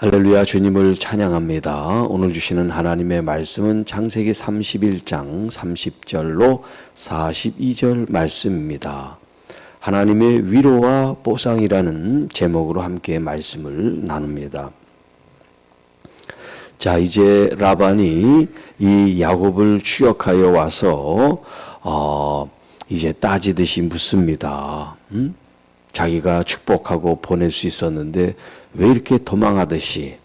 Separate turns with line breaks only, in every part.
할렐루야, 주님을 찬양합니다. 오늘 주시는 하나님의 말씀은 창세기 31장 30절로 42절 말씀입니다. 하나님의 위로와 보상이라는 제목으로 함께 말씀을 나눕니다. 자, 이제 라반이 이 야곱을 추격하여 와서 이제 따지듯이 묻습니다. 자기가 축복하고 보낼 수 있었는데 왜 이렇게 도망하듯이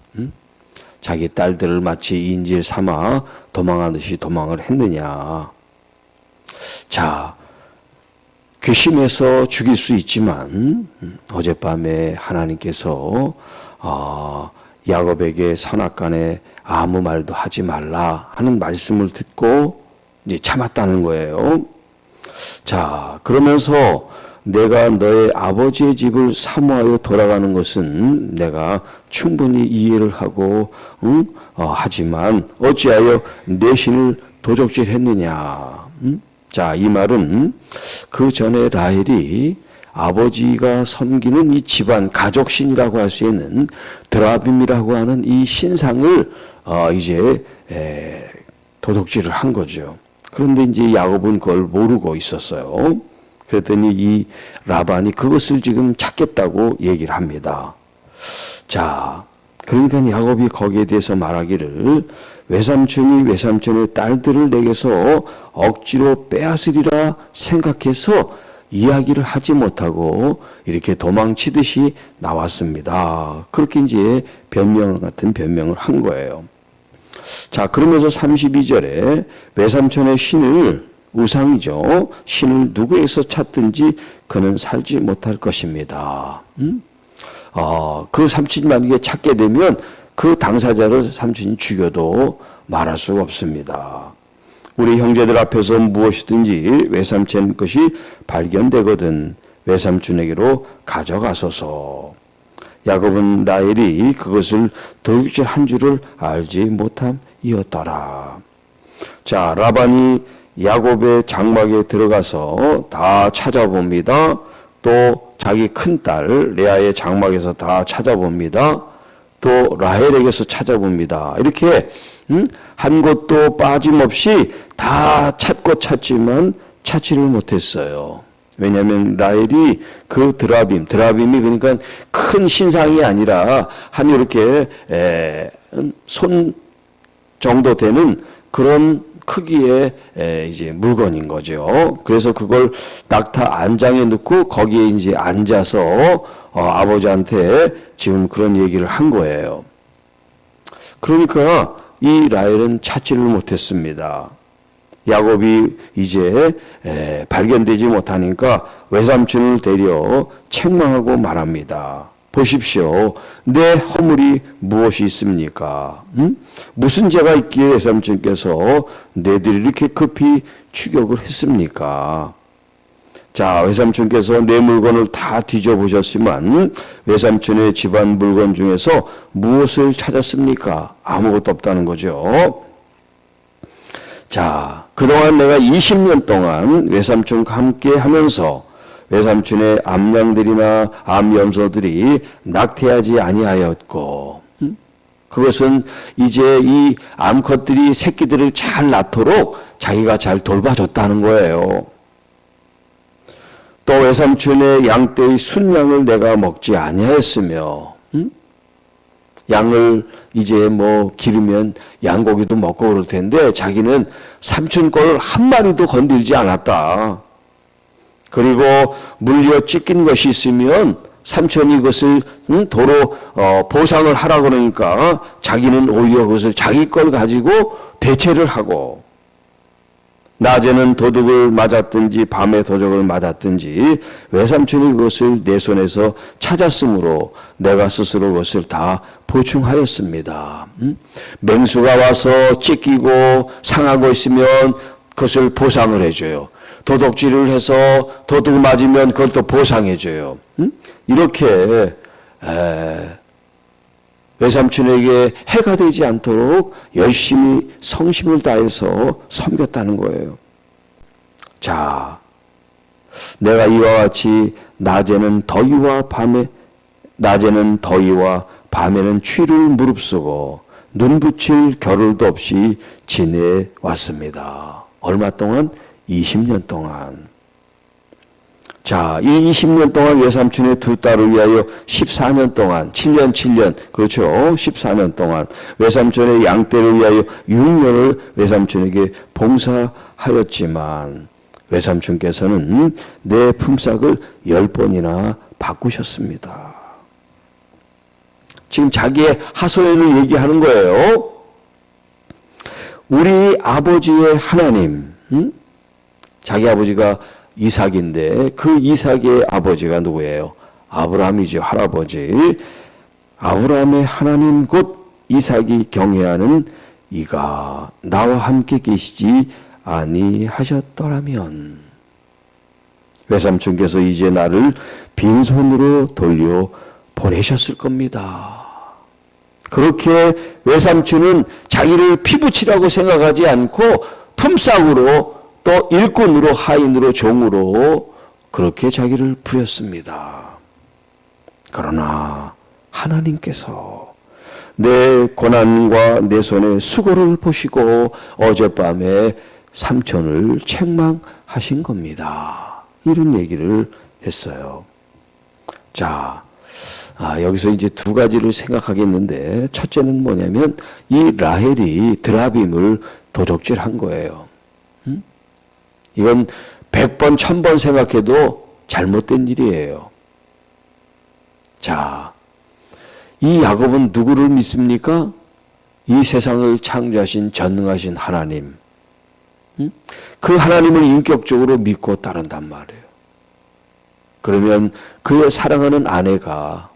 자기 딸들을 마치 인질 삼아 도망하듯이 도망을 했느냐. 자, 괘씸해서 죽일 수 있지만 어젯밤에 하나님께서 야곱에게 선악간에 아무 말도 하지 말라 하는 말씀을 듣고 이제 참았다는 거예요. 자, 그러면서 내가 너의 아버지의 집을 사모하여 돌아가는 것은 내가 충분히 이해를 하고 하지만 어찌하여 내 신을 도적질했느냐. 자, 이 말은 그 전에 라헬이 아버지가 섬기는 이 집안 가족신이라고 할 수 있는 드라빔이라고 하는 이 신상을 이제 도둑질을 한 거죠. 그런데 이제 야곱은 그걸 모르고 있었어요. 그랬더니 이 라반이 그것을 지금 찾겠다고 얘기를 합니다. 자, 그러니까 야곱이 거기에 대해서 말하기를 외삼촌이 외삼촌의 딸들을 내게서 억지로 빼앗으리라 생각해서 이야기를 하지 못하고 이렇게 도망치듯이 나왔습니다. 그렇게 이제 변명 같은 변명을 한 거예요. 자, 그러면서 32절에 외삼촌의 신을 우상이죠. 신을 누구에서 찾든지 그는 살지 못할 것입니다. 그 삼촌이 만약에 찾게 되면 그 당사자를 삼촌이 죽여도 말할 수가 없습니다. 우리 형제들 앞에서 무엇이든지 외삼촌 것이 발견되거든 외삼촌에게로 가져가소서. 야곱은 라헬이 그것을 도둑질한 줄을 알지 못함이었더라. 자, 라반이 야곱의 장막에 들어가서 다 찾아봅니다. 또 자기 큰딸 레아의 장막에서 다 찾아봅니다. 또 라헬에게서 찾아봅니다. 이렇게 한 곳도 빠짐없이 다 찾고 찾지만 찾지를 못했어요. 왜냐하면 라헬이 그 드라빔이 그러니까 큰 신상이 아니라 한 이렇게 손 정도 되는 그런 크기의 이제 물건인 거죠. 그래서 그걸 낙타 안장에 넣고 거기에 이제 앉아서 아버지한테 지금 그런 얘기를 한 거예요. 그러니까 이 라헬은 찾지를 못했습니다. 야곱이 이제 발견되지 못하니까 외삼촌을 데려 책망하고 말합니다. 보십시오. 내 허물이 무엇이 있습니까? 무슨 죄가 있기에 외삼촌께서 너희들이 이렇게 급히 추격을 했습니까? 자, 외삼촌께서 내 물건을 다 뒤져보셨지만 외삼촌의 집안 물건 중에서 무엇을 찾았습니까? 아무것도 없다는 거죠. 자, 그동안 내가 20년 동안 외삼촌과 함께 하면서 외삼촌의 암양들이나 암염소들이 낙태하지 아니하였고 그것은 이제 이 암컷들이 새끼들을 잘 낳도록 자기가 잘 돌봐줬다는 거예요. 또 외삼촌의 양떼의 순양을 내가 먹지 아니하였으며 양을 이제 뭐 기르면 양고기도 먹고 그럴 텐데 자기는 삼촌 걸 한 마리도 건들지 않았다. 그리고 물려 찢긴 것이 있으면 삼촌이 그것을 도로 보상을 하라고 그러니까 자기는 오히려 그것을 자기 걸 가지고 대체를 하고 낮에는 도둑을 맞았든지 밤에 도적을 맞았든지 외삼촌이 그것을 내 손에서 찾았으므로 내가 스스로 그것을 다 보충하였습니다. 맹수가 와서 찢기고 상하고 있으면 그것을 보상을 해줘요. 도둑질을 해서 도둑 맞으면 그걸 또 보상해줘요. 이렇게 외삼촌에게 해가 되지 않도록 열심히 성심을 다해서 섬겼다는 거예요. 자, 내가 이와 같이 낮에는 더위와 밤에는 추위를 무릅쓰고 눈 붙일 겨를도 없이 지내왔습니다. 얼마 동안? 20년 동안. 자, 이 20년 동안 외삼촌의 두 딸을 위하여 14년 동안, 7년, 그렇죠. 14년 동안 외삼촌의 양떼를 위하여 6년을 외삼촌에게 봉사하였지만 외삼촌께서는 내 품삯을 10번이나 바꾸셨습니다. 지금 자기의 하소연을 얘기하는 거예요. 우리 아버지의 하나님, 자기 아버지가 이삭인데 그 이삭의 아버지가 누구예요? 아브라함이죠. 할아버지. 아브라함의 하나님 곧 이삭이 경외하는 이가 나와 함께 계시지 아니하셨더라면 외삼촌께서 이제 나를 빈손으로 돌려 보내셨을 겁니다. 그렇게 외삼촌은 자기를 피부치라고 생각하지 않고 품삯으로 또 일꾼으로 하인으로 종으로 그렇게 자기를 부렸습니다. 그러나 하나님께서 내 고난과 내 손의 수고를 보시고 어젯밤에 삼촌을 책망하신 겁니다. 이런 얘기를 했어요. 자, 여기서 이제 두 가지를 생각하겠는데 첫째는 뭐냐면 이 라헬이 드라빔을 도적질한 거예요. 이건 100번, 1000번 생각해도 잘못된 일이에요. 자, 이 야곱은 누구를 믿습니까? 이 세상을 창조하신 전능하신 하나님. 그 하나님을 인격적으로 믿고 따른단 말이에요. 그러면 그의 사랑하는 아내가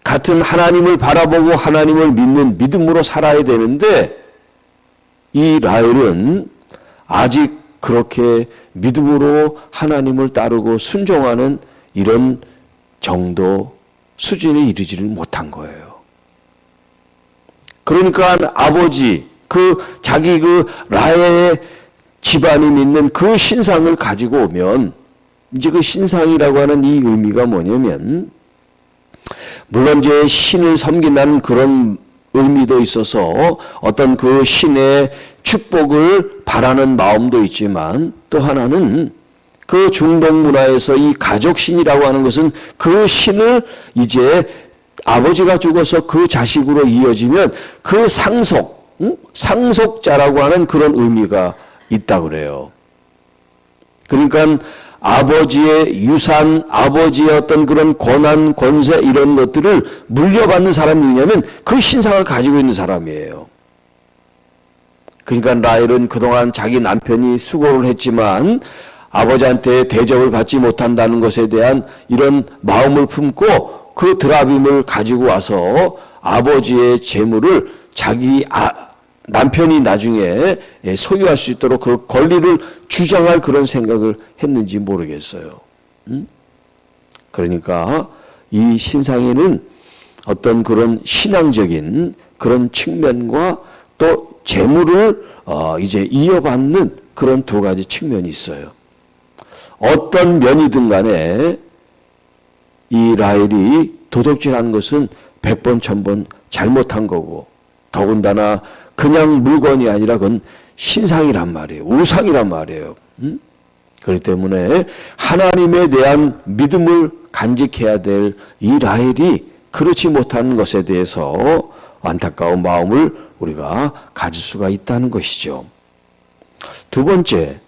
같은 하나님을 바라보고 하나님을 믿는 믿음으로 살아야 되는데 이 라헬은 아직 그렇게 믿음으로 하나님을 따르고 순종하는 이런 정도 수준에 이르지를 못한 거예요. 그러니까 아버지, 자기 라헬의 집안이 믿는 그 신상을 가지고 오면 이제 그 신상이라고 하는 이 의미가 뭐냐면 물론 이제 신을 섬긴다는 그런 의미도 있어서 어떤 그 신의 축복을 바라는 마음도 있지만 또 하나는 그 중동 문화에서 이 가족신이라고 하는 것은 그 신을 이제 아버지가 죽어서 그 자식으로 이어지면 그 상속자라고 하는 그런 의미가 있다 그래요. 그러니까 아버지의 유산, 아버지의 어떤 그런 권한, 권세 이런 것들을 물려받는 사람이 누구냐면 그 신상을 가지고 있는 사람이에요. 그러니까 라헬은 그동안 자기 남편이 수고를 했지만 아버지한테 대접을 받지 못한다는 것에 대한 이런 마음을 품고 그 드라빔을 가지고 와서 아버지의 재물을 자기 남편이 나중에 소유할 수 있도록 그 권리를 주장할 그런 생각을 했는지 모르겠어요. 그러니까 이 신상에는 어떤 그런 신앙적인 그런 측면과 또 재물을 이제 이어받는 그런 두 가지 측면이 있어요. 어떤 면이든 간에 이 라헬이 도둑질한 것은 100번, 1000번 잘못한 거고 더군다나 그냥 물건이 아니라 그건 신상이란 말이에요. 우상이란 말이에요. 그렇기 때문에 하나님에 대한 믿음을 간직해야 될 이 라헬이 그렇지 못한 것에 대해서 안타까운 마음을 우리가 가질 수가 있다는 것이죠. 두 번째,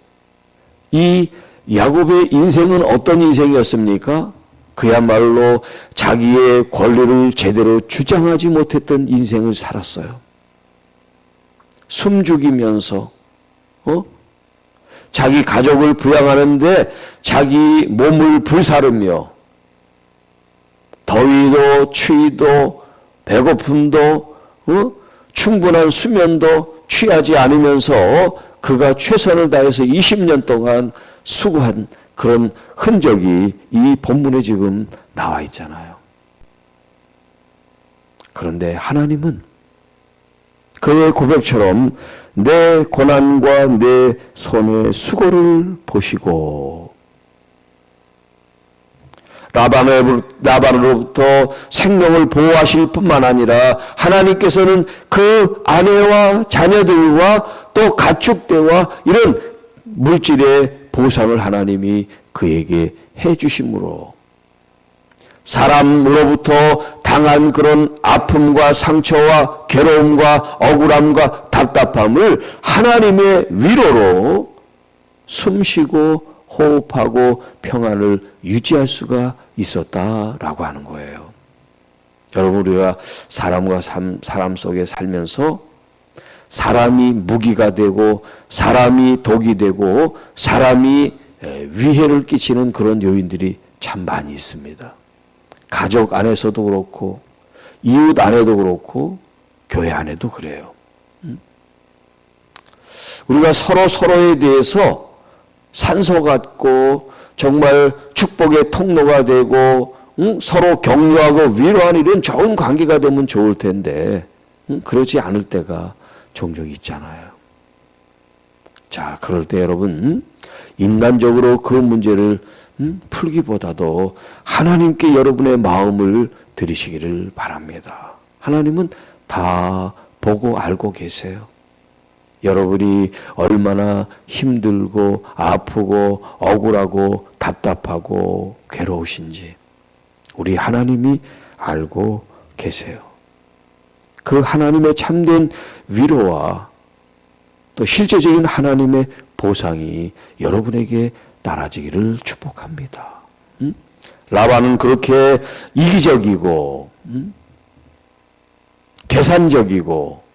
이 야곱의 인생은 어떤 인생이었습니까? 그야말로 자기의 권리를 제대로 주장하지 못했던 인생을 살았어요. 숨죽이면서 자기 가족을 부양하는데 자기 몸을 불사르며 더위도 추위도 배고픔도 충분한 수면도 취하지 않으면서 그가 최선을 다해서 20년 동안 수고한 그런 흔적이 이 본문에 지금 나와 있잖아요. 그런데 하나님은 그의 고백처럼 내 고난과 내 손의 수고를 보시고 라반으로부터 생명을 보호하실 뿐만 아니라 하나님께서는 그 아내와 자녀들과 또 가축대와 이런 물질의 보상을 하나님이 그에게 해 주심으로 사람으로부터 당한 그런 아픔과 상처와 괴로움과 억울함과 답답함을 하나님의 위로로 숨쉬고 호흡하고 평안을 유지할 수가 있었다라고 하는 거예요. 여러분, 우리가 사람과 사람 속에 살면서 사람이 무기가 되고 사람이 독이 되고 사람이 위해를 끼치는 그런 요인들이 참 많이 있습니다. 가족 안에서도 그렇고 이웃 안에도 그렇고 교회 안에도 그래요. 우리가 서로에 대해서 산소 같고 정말 축복의 통로가 되고 서로 격려하고 위로하는 이런 좋은 관계가 되면 좋을 텐데 그렇지 않을 때가 종종 있잖아요. 자, 그럴 때 여러분 인간적으로 그 문제를 풀기보다도 하나님께 여러분의 마음을 드리시기를 바랍니다. 하나님은 다 보고 알고 계세요. 여러분이 얼마나 힘들고 아프고 억울하고 답답하고 괴로우신지 우리 하나님이 알고 계세요. 그 하나님의 참된 위로와 또 실제적인 하나님의 보상이 여러분에게 따라지기를 축복합니다. 라반은 그렇게 이기적이고 계산적이고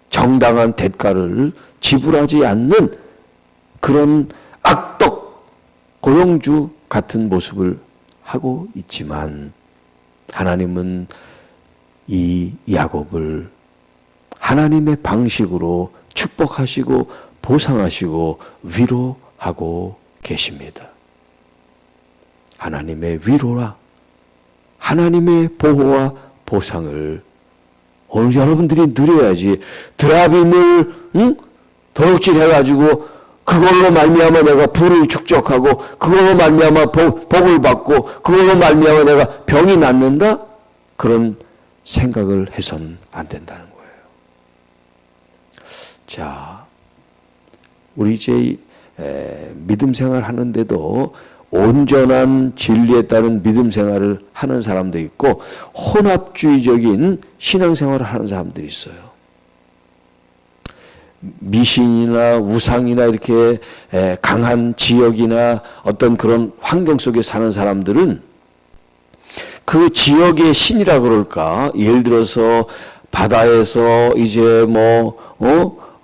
정당한 대가를 지불하지 않는 그런 악덕 고용주 같은 모습을 하고 있지만 하나님은 이 야곱을 하나님의 방식으로 축복하시고 보상하시고 위로하고 계십니다. 하나님의 위로와 하나님의 보호와 보상을 오늘 여러분들이 누려야지. 드라빔을 도둑질 해가지고 그걸로 말미암아 내가 부를 축적하고 그걸로 말미암아 복을 받고 그걸로 말미암아 내가 병이 낫는다? 그런 생각을 해서는 안 된다는 거예요. 자, 우리 이제 믿음 생활 하는데도 온전한 진리에 따른 믿음 생활을 하는 사람도 있고 혼합주의적인 신앙생활을 하는 사람들이 있어요. 미신이나 우상이나 이렇게 강한 지역이나 어떤 그런 환경 속에 사는 사람들은 그 지역의 신이라 그럴까? 예를 들어서 바다에서 이제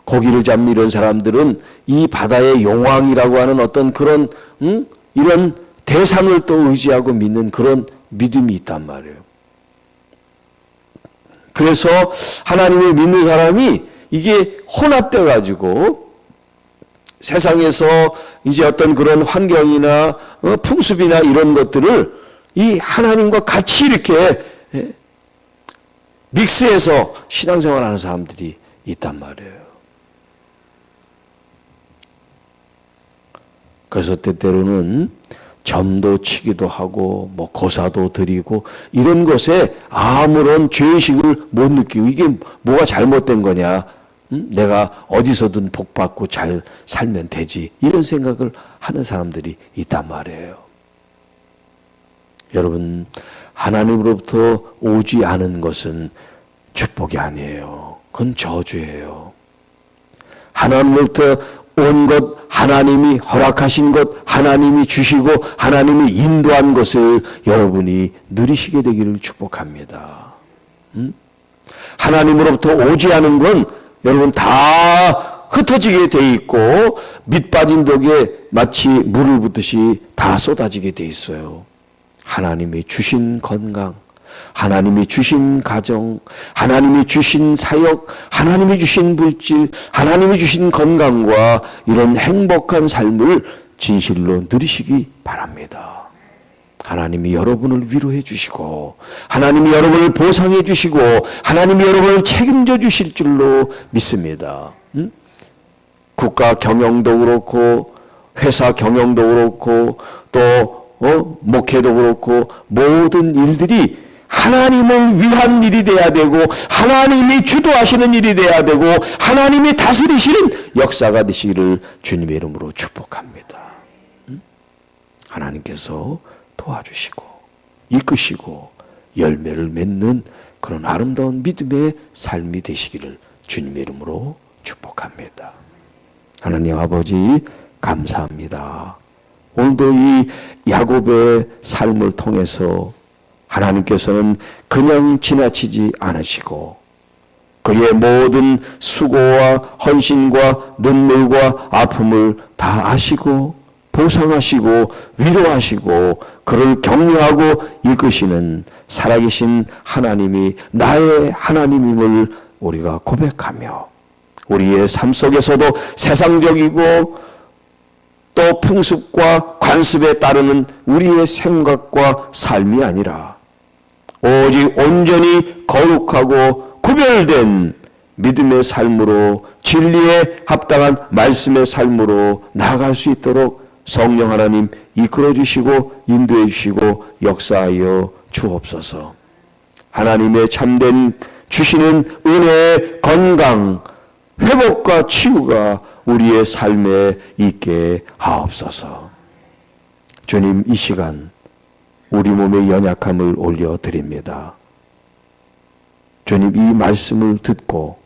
고기를 잡는 이런 사람들은 이 바다의 용왕이라고 하는 어떤 그런 이런 대상을 또 의지하고 믿는 그런 믿음이 있단 말이에요. 그래서 하나님을 믿는 사람이 이게 혼합돼 가지고 세상에서 이제 어떤 그런 환경이나 풍습이나 이런 것들을 이 하나님과 같이 이렇게 믹스해서 신앙생활하는 사람들이 있단 말이에요. 그래서 때때로는 점도 치기도 하고 고사도 드리고 이런 것에 아무런 죄의식을 못 느끼고 이게 뭐가 잘못된 거냐, 내가 어디서든 복받고 잘 살면 되지, 이런 생각을 하는 사람들이 있단 말이에요. 여러분, 하나님으로부터 오지 않은 것은 축복이 아니에요. 그건 저주예요. 하나님으로부터 온 것, 하나님이 허락하신 것, 하나님이 주시고 하나님이 인도한 것을 여러분이 누리시게 되기를 축복합니다. 하나님으로부터 오지 않은 건 여러분 다 흩어지게 돼 있고 밑 빠진 독에 마치 물을 붓듯이 다 쏟아지게 돼 있어요. 하나님이 주신 건강, 하나님이 주신 가정, 하나님이 주신 사역, 하나님이 주신 물질, 하나님이 주신 건강과 이런 행복한 삶을 진실로 누리시기 바랍니다. 하나님이 여러분을 위로해 주시고 하나님이 여러분을 보상해 주시고 하나님이 여러분을 책임져 주실 줄로 믿습니다. 국가 경영도 그렇고 회사 경영도 그렇고 또 목회도 그렇고 모든 일들이 하나님을 위한 일이 돼야 되고 하나님이 주도하시는 일이 돼야 되고 하나님이 다스리시는 역사가 되시기를 주님의 이름으로 축복합니다. 하나님께서 도와주시고 이끄시고 열매를 맺는 그런 아름다운 믿음의 삶이 되시기를 주님의 이름으로 축복합니다. 하나님 아버지 감사합니다. 오늘도 이 야곱의 삶을 통해서 하나님께서는 그냥 지나치지 않으시고 그의 모든 수고와 헌신과 눈물과 아픔을 다 아시고 보상하시고 위로하시고 그를 격려하고 이끄시는 살아계신 하나님이 나의 하나님임을 우리가 고백하며 우리의 삶 속에서도 세상적이고 또 풍습과 관습에 따르는 우리의 생각과 삶이 아니라 오직 온전히 거룩하고 구별된 믿음의 삶으로 진리에 합당한 말씀의 삶으로 나아갈 수 있도록 성령 하나님 이끌어 주시고 인도해 주시고 역사하여 주옵소서. 하나님의 참된 주시는 은혜의 건강, 회복과 치유가 우리의 삶에 있게 하옵소서. 주님, 이 시간 우리 몸의 연약함을 올려드립니다. 주님, 이 말씀을 듣고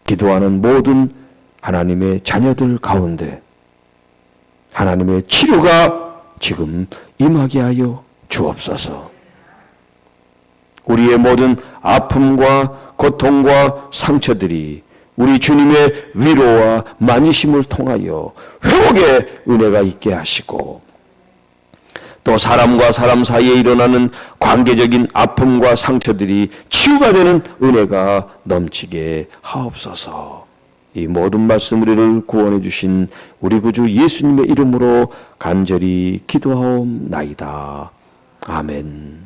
기도하는 모든 하나님의 자녀들 가운데 하나님의 치료가 지금 임하게 하여 주옵소서. 우리의 모든 아픔과 고통과 상처들이 우리 주님의 위로와 만지심을 통하여 회복의 은혜가 있게 하시고 또 사람과 사람 사이에 일어나는 관계적인 아픔과 상처들이 치유가 되는 은혜가 넘치게 하옵소서. 이 모든 말씀 우리를 구원해 주신 우리 구주 예수님의 이름으로 간절히 기도하옵나이다. 아멘.